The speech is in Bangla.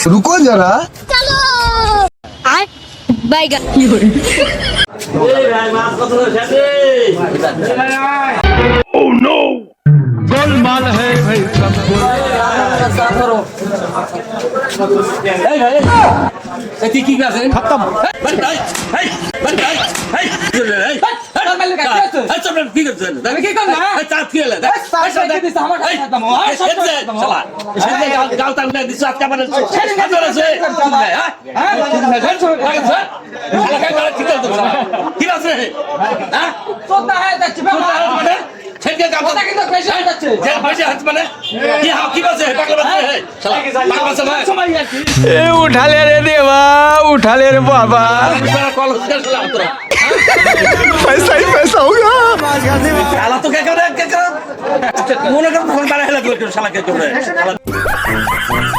रुको जरा चलो बैगन ओह नो गोलमाल है भाई सब কি আছে खत्म কি করছেন কি করলা? চাপ কি হলো গাও তাহলে দিছো আজকে আমার কি আছে হ্যাঁ তোতা है যাচ্ছে বাবা ছেড়ে গাও তোতা কিন্তু বেশি হয়ে যাচ্ছে যে বেশি হাত মানে কি হাত কি আছে পাগল আছে পাগল আছে না সময় আছে ए उठा ले रे देवा उठा ले रे बाबा कॉल कर ला तो पैसा ही पैसा होगा साला तो क्या कर रहा है क्या कर रहा है मुंह ना कर फोन कर रहा है शाला क्या कर रहा है